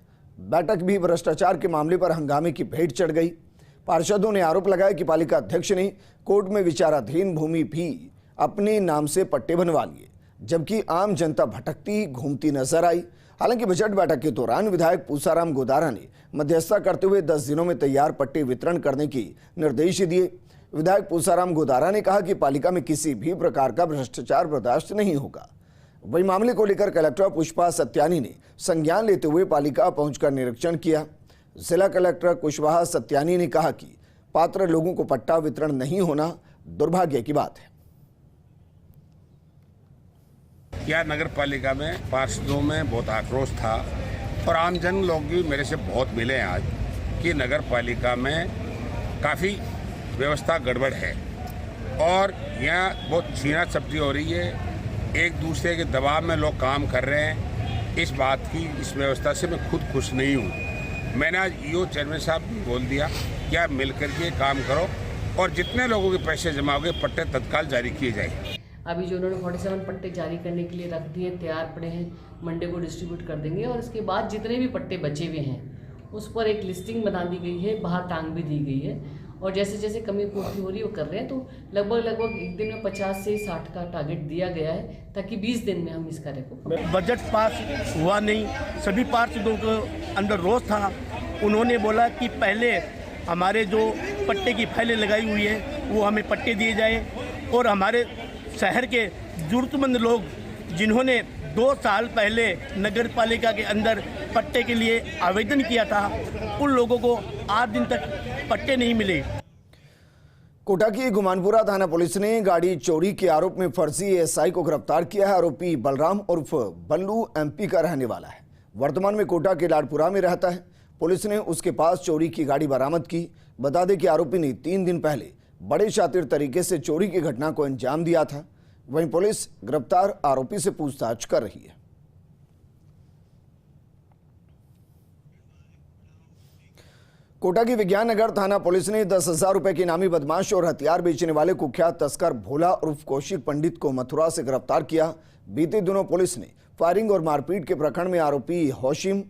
बैठक भी भ्रष्टाचार के मामले पर हंगामे की भेंट चढ़ गई। पार्षदों ने आरोप लगाया कि पालिका अध्यक्ष ने कोर्ट में विचाराधीन भूमि भी अपने नाम से पट्टे बनवा लिए, जबकि आम जनता भटकती घूमती नजर आई। हालांकि बजट बैठक के दौरान विधायक पूसाराम गोदारा ने मध्यस्थता करते हुए 10 दिनों में तैयार पट्टे वितरण करने के निर्देश दिए। विधायक पूसाराम गोदारा ने कहा कि पालिका में किसी भी प्रकार का भ्रष्टाचार बर्दाश्त नहीं होगा। वही मामले को लेकर कलेक्टर पुष्पा सत्यानी ने संज्ञान लेते हुए पालिका पहुंचकर निरीक्षण किया। जिला कलेक्टर कुशवाहा सत्यानी ने कहा कि पात्र लोगों को पट्टा वितरण नहीं होना दुर्भाग्य की बात है। क्या नगर पालिका में पार्षदों में बहुत आक्रोश था और आमजन लोग भी मेरे से बहुत मिले हैं आज कि नगर पालिका में काफ़ी व्यवस्था गड़बड़ है और यहाँ बहुत छीना झपटी हो रही है। एक दूसरे के दबाव में लोग काम कर रहे हैं। इस बात की, इस व्यवस्था से मैं खुद खुश नहीं हूँ। मैंने आज ईओ चेयरमैन साहब भी बोल दिया कि आप मिल करके काम करो और जितने लोगों के पैसे जमा हो गए पट्टे तत्काल जारी किए जाए। अभी जो उन्होंने 47 पट्टे जारी करने के लिए रख दिए, तैयार पड़े हैं, मंडे को डिस्ट्रीब्यूट कर देंगे और इसके बाद जितने भी पट्टे बचे हुए हैं उस पर एक लिस्टिंग बना दी गई है, बाहर टांग भी दी गई है और जैसे जैसे कमी पूर्ति हो रही है वो कर रहे हैं। तो लगभग एक दिन में 50 से 60 का टारगेट दिया गया है ताकि 20 दिन में हम इस कार्य को। बजट पास हुआ नहीं, सभी पार्षदों को अंदर रोष था। उन्होंने बोला कि पहले हमारे जो पट्टे की फाइलें लगाई हुई है वो हमें पट्टे दिए जाए और हमारे शहर के जरूरतमंद लोग जिन्होंने 2 साल पहले नगर पालिका के अंदर पट्टे के लिए आवेदन किया था उन लोगों को आज दिन तक पट्टे नहीं मिले। कोटा की गुमानपुरा थाना पुलिस ने गाड़ी चोरी के आरोप में फर्जी एएसआई को गिरफ्तार किया है। आरोपी बलराम उर्फ बल्लू एमपी का रहने वाला है। वर्तमान में कोटा के लाडपुरा में रहता है। पुलिस ने उसके पास चोरी की गाड़ी बरामद की। बता दें कि आरोपी ने 3 दिन पहले बड़े शातिर तरीके से चोरी की घटना को अंजाम दिया था। वहीं पुलिस गिरफ्तार आरोपी से पूछताछ कर रही है। कोटा की विज्ञान नगर थाना पुलिस ने 10,000 रुपए के इनामी बदमाश और हथियार बेचने वाले कुख्यात तस्कर भोला उर्फ कौशिक पंडित को मथुरा से गिरफ्तार किया। बीते दिनों पुलिस ने फायरिंग और मारपीट के प्रकरण में आरोपी हौशिम,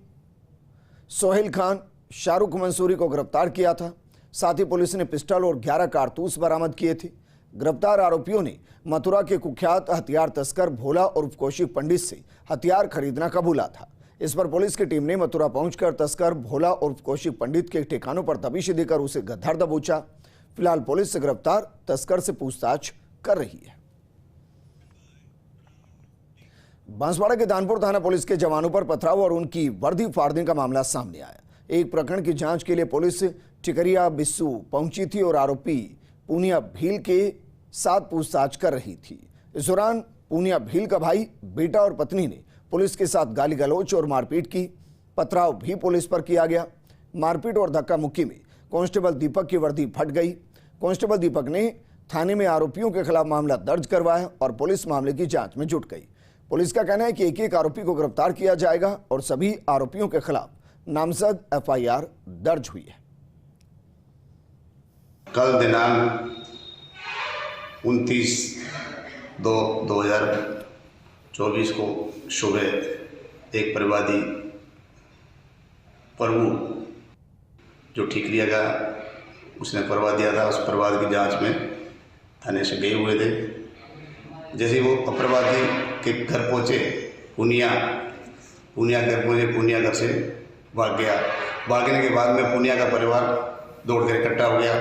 सोहेल खान, शाहरुख मंसूरी को गिरफ्तार किया था। साथ ही पुलिस ने पिस्टल और 11 कारतूस बरामद किए थे। गिरफ्तार आरोपियों ने मथुरा के कुख्यात हथियार तस्कर भोला उर्फ कौशिक पंडित से हथियार खरीदना कबूला था। इस पर पुलिस की टीम ने मथुरा पहुंचकर तस्कर भोला उर्फ कौशिक पंडित के ठिकानों पर तबीशी देकर उसे धर दबोचा। फिलहाल पुलिस से गिरफ्तार तस्कर से पूछताछ कर रही है। बांसवाड़ा के दानपुर थाना पुलिस के जवानों पर पथराव और उनकी वर्दी फाड़ने का मामला सामने आया। एक प्रकरण की जांच के लिए पुलिस टिकरिया बिस्सू पहुंची थी और आरोपी पूनिया भील के साथ पूछताछ कर रही थी। इस दौरान पूनिया भील का भाई, बेटा और पत्नी ने पुलिस के साथ गाली गलौच और मारपीट की। पथराव भी पुलिस पर किया गया। मारपीट और धक्का मुक्की में कांस्टेबल दीपक की वर्दी फट गई। कांस्टेबल दीपक ने थाने में आरोपियों के खिलाफ मामला दर्ज करवाया और पुलिस मामले की जांच में जुट गई। पुलिस का कहना है कि एक-एक आरोपी को गिरफ्तार किया जाएगा और सभी आरोपियों के खिलाफ नामजद एफआईआर दर्ज हुई है। कल दिनांक 29/2/2024 को सुबह एक परिवादी प्रभु जो ठीकरिया का उसने परवा दिया था, उस परवाद की जांच में थाने से गए हुए थे। जैसे ही वो अपरवादी के घर पहुंचे, पुनिया घर पहुंचे, पुनिया घर से भाग गया। भागने के बाद में पुनिया का परिवार दौड़ कर इकट्ठा हो गया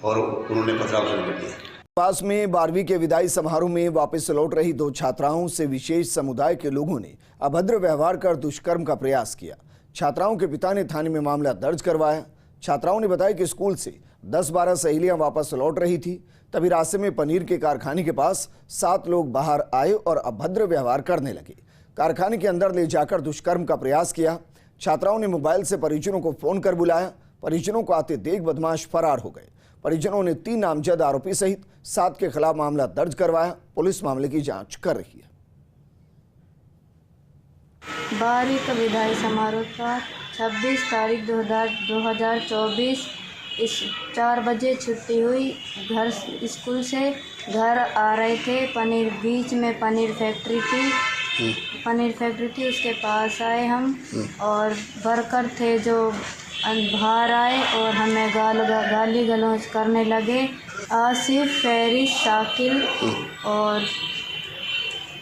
और उन्होंने पथराव शुरू कर दिया। पास में 12वीं के विदाई समारोह में वापस लौट रही 2 छात्राओं से विशेष समुदाय के लोगों ने अभद्र व्यवहार कर दुष्कर्म का प्रयास किया। छात्राओं के पिता ने थाने में मामला दर्ज करवाया। छात्राओं ने बताया कि स्कूल से 10-12 सहेलियां वापस लौट रही थी। तभी रास्ते में पनीर के कारखाने के पास 7 लोग बाहर आए और अभद्र व्यवहार करने लगे। कारखाने के अंदर ले जाकर दुष्कर्म का प्रयास किया। छात्राओं ने मोबाइल से परिजनों को फोन कर बुलाया। परिजनों को आते देख बदमाश फरार हो गए। परिजनों ने 3 नामजद आरोपी सहित 7 के खिलाफ मामला दर्ज करवाया। पुलिस मामले की जांच कर रही है। 12वीं का विदाई समारोह था 26 तारीख 2024 इस 4 बजे छुट्टी हुई। घर स्कूल से घर आ रहे थे। बीच में पनीर फैक्ट्री थी, उसके पास आए हम और वर्कर थे जो बाहर आए और हमें गाली गलौज करने लगे। आसिफ, फैरिस, शाकिल और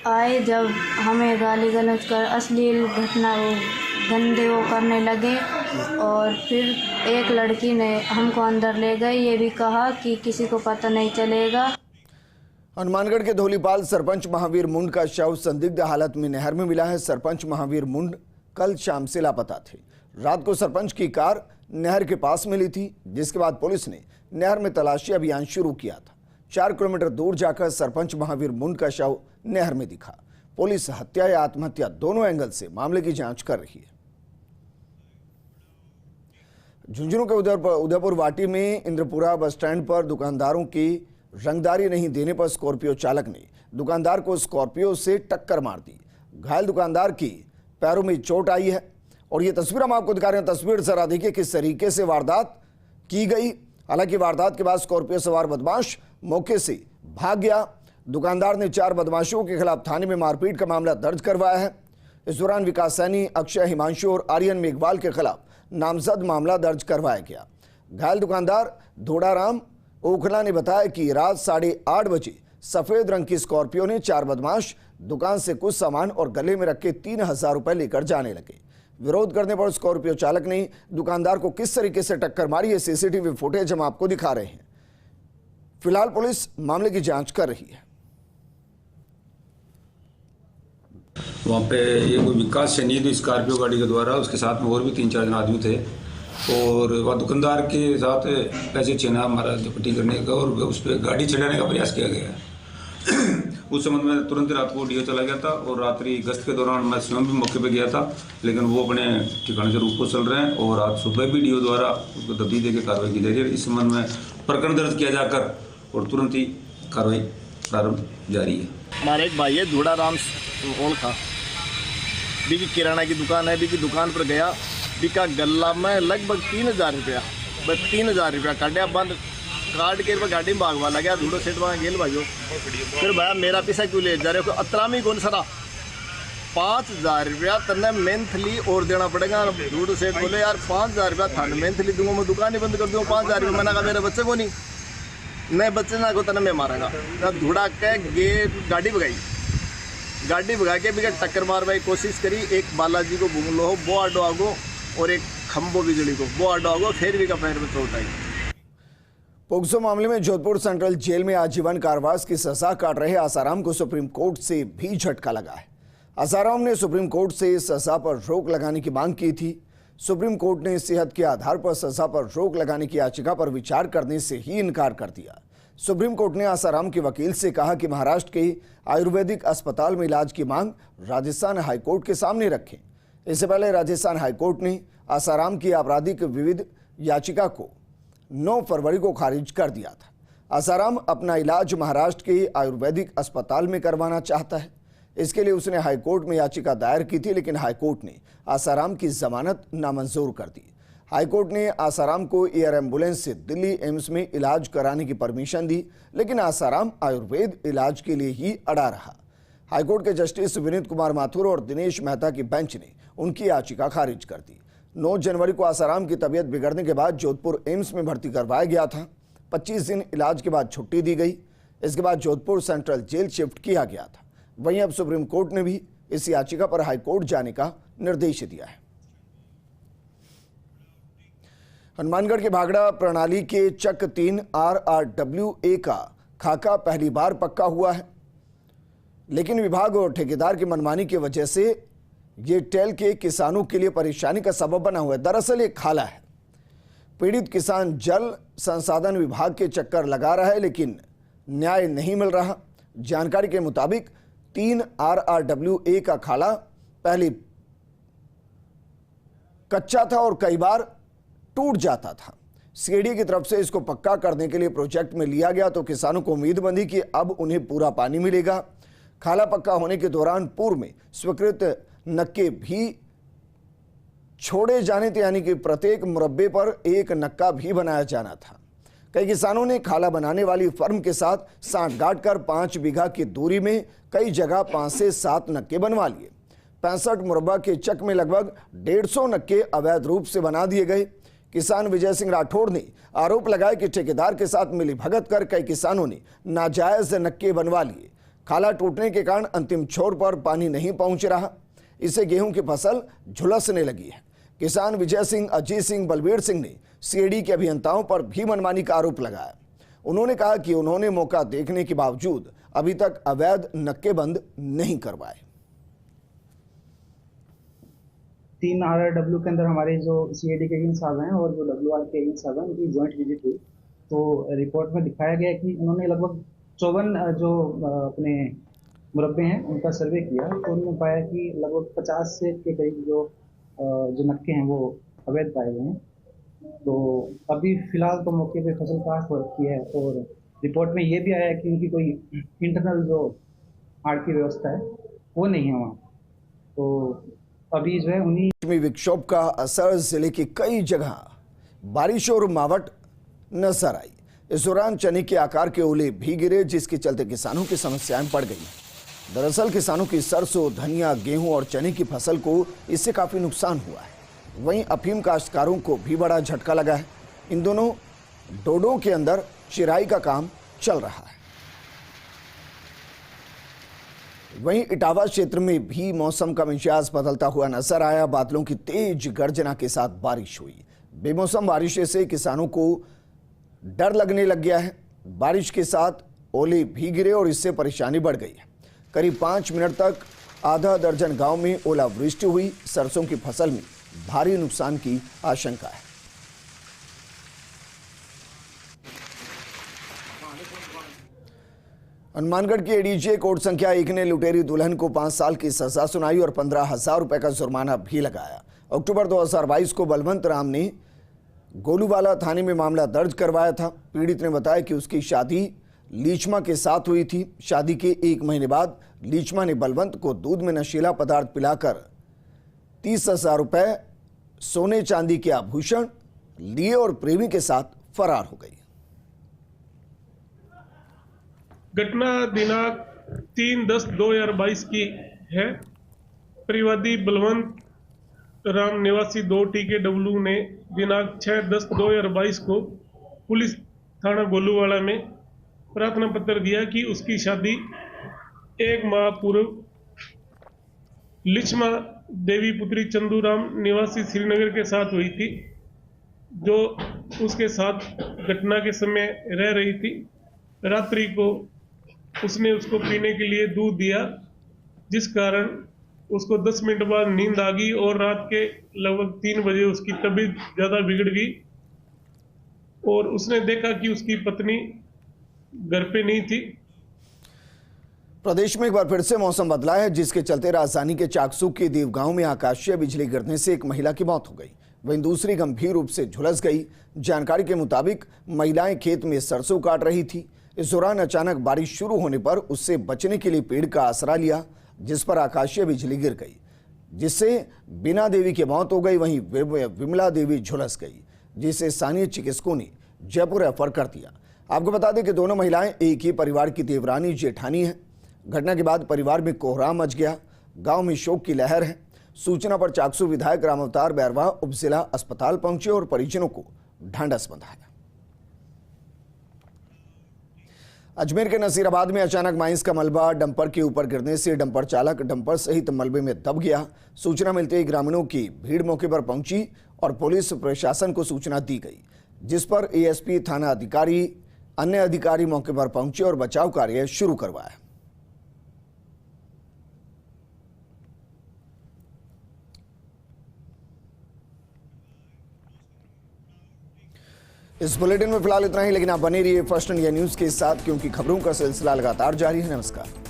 आए जब हमें गाली गलौज कर अश्लील घटना गंदे वो करने लगे और फिर एक लड़की ने हमको अंदर ले गई। ये भी कहा कि किसी को पता नहीं चलेगा। हनुमानगढ़ के धौलीपाल सरपंच महावीर मुंड का शव संदिग्ध हालत में नहर में मिला है। सरपंच महावीर मुंड कल शाम से लापता थे। रात को सरपंच की कार नहर के पास मिली थी, जिसके बाद पुलिस ने नहर में तलाशी अभियान शुरू किया था। 4 किलोमीटर दूर जाकर सरपंच महावीर मुंड का शव नहर में दिखा। पुलिस हत्या या आत्महत्या दोनों एंगल से मामले की जांच कर रही है। झुंझुनू के उदयपुर वाटी में इंद्रपुरा बस स्टैंड पर दुकानदारों की रंगदारी नहीं देने पर स्कॉर्पियो चालक ने दुकानदार को स्कॉर्पियो से टक्कर मार दी। घायल दुकानदार की पैरों में चोट आई है और ये तस्वीर हम आपको दिखा रहे हैं। तस्वीर जरा देखिए किस तरीके से वारदात की गई। हालांकि वारदात के बाद स्कॉर्पियो सवार बदमाश मौके से भाग गया। दुकानदार ने 4 बदमाशों के खिलाफ थाने में मारपीट का मामला दर्ज करवाया है। इस दौरान विकास सैनी, अक्षय, हिमांशु और आर्यन मेघवाल के खिलाफ नामजद मामला दर्ज करवाया गया। घायल दुकानदार धोड़ाराम ओखला ने बताया कि रात 8:30 बजे सफेद रंग की स्कॉर्पियो ने 4 बदमाश दुकान से कुछ सामान और गले में रखे 3000 रुपए लेकर जाने लगे। विरोध करने पर स्कॉर्पियो चालक ने दुकानदार को किस तरीके से टक्कर मारी है सीसीटीवी फुटेज हम आपको दिखा रहे हैं। फिलहाल पुलिस मामले की जांच कर रही है। वहाँ पे ये कोई विकास सैनी थी स्कॉर्पियो गाड़ी के द्वारा, उसके साथ में और भी 3-4 जन आदमी थे। और वह दुकानदार के साथ पैसे छीना हमारा पट्टी करने का और उस पर गाड़ी चढ़ाने का प्रयास किया गया। उस संबंध में तुरंत रात को डीओ चला गया था और रात्रि गश्त के दौरान मैं स्वयं भी मौके पर गया था, लेकिन वो अपने ठिकाने से रूप को चल रहे हैं और आज सुबह भी डीओ द्वारा उसको तब्दील देकर कार्रवाई की जा रही है। इस संबंध में प्रकरण दर्ज किया जाकर और तुरंत ही कार्रवाई प्रारंभ जारी है। हमारा एक भाई है धूड़ा राम ओल था, बी की किराना की दुकान है, बी की दुकान पर गया, बी का गला में लगभग 3000 रुपया, बस 3000 रुपया काटा बंद काट के गाड़ी में भागवा लगा धूड़ो सेठ वहाँ गेल भाइयों। फिर भाया मेरा पैसा क्यों ले जा रहे हो, अतरामी कौन सरा 5000 रुपया तन्ने मंथली और देना पड़ेगा। धूड़ो सेठ बोले यार 5000 रुपया थाने मंथली दूंगा, मैं दुकान ही बंद कर दूंगा 5000 रुपया। मैंने कहा मेरे बच्चे को नहीं, मैं बच्चे ना को तने मैं मारूंगा। तब धूड़ा के गेट गाड़ी भगाई, गाड़ी भगा के भी टक्कर मारने की कोशिश करी। एक बालाजी को भूल लो वो आडो आगो और एक खम्बो बिजली को वो आडो आगो, फिर भी का पैर में चोट आई। पोक्सो मामले में जोधपुर सेंट्रल जेल में आजीवन कारावास की सजा काट रहे आसाराम को सुप्रीम कोर्ट से भी झटका लगा है। आसाराम ने सुप्रीम कोर्ट से सजा पर रोक लगाने की मांग की थी। सुप्रीम कोर्ट ने सेहत के आधार पर सजा पर रोक लगाने की याचिका पर विचार करने से ही इनकार कर दिया। सुप्रीम कोर्ट ने आसाराम के वकील से कहा कि महाराष्ट्र के आयुर्वेदिक अस्पताल में इलाज की मांग राजस्थान हाईकोर्ट के सामने रखें। इससे पहले राजस्थान हाईकोर्ट ने आसाराम की आपराधिक विविध याचिका को 9 फरवरी को खारिज कर दिया था। आसाराम अपना इलाज महाराष्ट्र के आयुर्वेदिक अस्पताल में करवाना चाहता है। इसके लिए उसने हाईकोर्ट में याचिका दायर की थी, लेकिन हाईकोर्ट ने आसाराम की जमानत नामंजूर कर दी। हाईकोर्ट ने आसाराम को एयर एम्बुलेंस से दिल्ली एम्स में इलाज कराने की परमिशन दी, लेकिन आसाराम आयुर्वेद इलाज के लिए ही अड़ा रहा। हाईकोर्ट के जस्टिस विनीत कुमार माथुर और दिनेश मेहता की बेंच ने उनकी याचिका खारिज कर दी। 9 जनवरी को आसाराम की तबीयत बिगड़ने के बाद जोधपुर एम्स में भर्ती करवाया गया था। 25 दिन इलाज के बाद छुट्टी दी गई। इसके बाद जोधपुर सेंट्रल जेल शिफ्ट किया गया था। वहीं अब सुप्रीम कोर्ट ने भी इस याचिका पर हाईकोर्ट जाने का निर्देश दिया है। हनुमानगढ़ के भागड़ा प्रणाली के चक 3 RRWA का खाका पहली बार पक्का हुआ है, लेकिन विभाग और ठेकेदार की मनमानी की वजह से ये टेल के किसानों के लिए परेशानी का सबब बना हुआ है। दरअसल एक खाला है। पीड़ित किसान जल संसाधन विभाग के चक्कर लगा रहा है, लेकिन न्याय नहीं मिल रहा। जानकारी के मुताबिक 3 RRWA का खाला पहले कच्चा था और कई बार टूट जाता था। सीडी की तरफ से इसको पक्का करने के लिए प्रोजेक्ट में लिया गया तो किसानों को उम्मीद बंधी कि अब उन्हें पूरा पानी मिलेगा। खाला पक्का होने के दौरान पूर्व में स्वीकृत नक्के भी छोड़े जाने थे, यानी कि प्रत्येक मुरब्बे पर एक नक्का भी बनाया जाना था। कई किसानों ने खाला बनाने वाली फर्म के साथ सांठगांठ कर 5 बीघा की दूरी में कई जगह 5 से 7 नक्के बनवा लिए। 65 मुरब्बा के चक में लगभग 150 नक्के अवैध रूप से बना दिए गए। किसान विजय सिंह राठौड़ ने आरोप लगाया कि ठेकेदार के साथ मिलीभगत कर कई किसानों ने नाजायज नक्के बनवा लिए। खाला टूटने के कारण अंतिम छोर पर पानी नहीं पहुंच रहा। इससे गेहूं की फसल झुलसने लगी है। किसान विजय सिंह, अजीत सिंह, बलबीर सिंह ने सीडी के अभियंताओं पर भी मनमानी का आरोप लगाया। उन्होंने कहा कि उन्होंने मौका देखने के बावजूद अभी तक अवैध नक्के बंद नहीं करवाए। 3 RRW के अंदर हमारे जो CID के एजेंट साहब हैं और जो WR के एजेंट साहब हैं उनकी जॉइंट विजिट हुई, तो रिपोर्ट में दिखाया गया कि उन्होंने लगभग 54 जो अपने मुरब्बे हैं उनका सर्वे किया, तो उन्होंने पाया कि लगभग 50 से के करीब जो नक्के हैं वो अवैध पाए गए हैं। तो अभी फिलहाल तो मौके पे फसल काश्त हो रखी है और रिपोर्ट में ये भी आया कि उनकी कोई इंटरनल जो आड़ की व्यवस्था है वो नहीं है वहाँ। तो अभी जो है उन्हीं विक्षोभ का असर जिले की कई जगह बारिश और रुमावट नजर आई। इस दौरान चने के आकार के ओले भी गिरे, जिसके चलते किसानों की समस्याएं बढ़ गई। दरअसल किसानों की सरसों, धनिया, गेहूं और चने की फसल को इससे काफी नुकसान हुआ है। वहीं अफीम काश्तकारों को भी बड़ा झटका लगा है। इन दोनों डोडों के अंदर चिराई का काम चल रहा है। वहीं इटावा क्षेत्र में भी मौसम का मिजाज बदलता हुआ नजर आया। बादलों की तेज गर्जना के साथ बारिश हुई। बेमौसम बारिश से किसानों को डर लगने लग गया है। बारिश के साथ ओले भी गिरे और इससे परेशानी बढ़ गई है। करीब 5 मिनट तक आधा दर्जन गांव में ओलावृष्टि हुई। सरसों की फसल में भारी नुकसान की आशंका है। हनुमानगढ़ की एडीजे कोर्ट संख्या 1 ने लुटेरी दुल्हन को 5 साल की सजा सुनाई और 15,000 रुपए का जुर्माना भी लगाया। अक्टूबर 2022 को बलवंत राम ने गोलूवाला थाने में मामला दर्ज करवाया था। पीड़ित ने बताया कि उसकी शादी लीचमा के साथ हुई थी। शादी के 1 महीने बाद लीचमा ने बलवंत को दूध में नशीला पदार्थ पिलाकर 30,000 रुपए, सोने चांदी के आभूषण लिए और प्रेमी के साथ फरार हो गई। घटना दिनांक 3/10/2022 की है। परिवादी बलवंत राम निवासी 2 TKW ने दिनांक 6/10/2022 को पुलिस थाना गोलूवाला में प्रार्थना पत्र दिया कि उसकी शादी 1 माह पूर्व लिचमा देवी पुत्री चंदूराम निवासी श्रीनगर के साथ हुई थी, जो उसके साथ घटना के समय रह रही थी। रात्रि को उसने उसको पीने के लिए दूध दिया, जिस कारण उसको 10 मिनट बाद नींद आ गई और रात के लगभग 3 बजे उसकी तबीयत ज़्यादा बिगड़ गई और उसने देखा कि उसकी पत्नी घर पे नहीं थी। प्रदेश में एक बार फिर से मौसम बदला है, जिसके चलते राजधानी के चाकसू के देवगांव में आकाशीय बिजली गिरने से एक महिला की मौत हो गई, वहीं दूसरी गंभीर रूप से झुलस गई। जानकारी के मुताबिक महिलाएं खेत में सरसों काट रही थी। इस दौरान अचानक बारिश शुरू होने पर उससे बचने के लिए पेड़ का आसरा लिया, जिस पर आकाशीय बिजली गिर गई, जिससे बीना देवी की मौत हो गई। वहीं विमला देवी झुलस गई, जिसे स्थानीय चिकित्सकों ने जयपुर रेफर कर दिया। आपको बता दें कि दोनों महिलाएं एक ही परिवार की देवरानी जेठानी हैं। घटना के बाद परिवार में कोहराम मच गया, गांव में शोक की लहर है। सूचना पर चाकसू विधायक रामावतार बैरवा उपजिला अस्पताल पहुंचे और परिजनों को ढांढस बंधाया। अजमेर के नसीराबाद में अचानक माइंस का मलबा डंपर के ऊपर गिरने से डंपर चालक डंपर सहित मलबे में दब गया। सूचना मिलते ही ग्रामीणों की भीड़ मौके पर पहुंची और पुलिस प्रशासन को सूचना दी गई, जिस पर एएसपी थाना अधिकारी अन्य अधिकारी मौके पर पहुंचे और बचाव कार्य शुरू करवाया। इस बुलेटिन में फिलहाल इतना ही, लेकिन आप बने रहिए फर्स्ट इंडिया न्यूज के साथ, क्योंकि खबरों का सिलसिला लगातार जारी है। नमस्कार।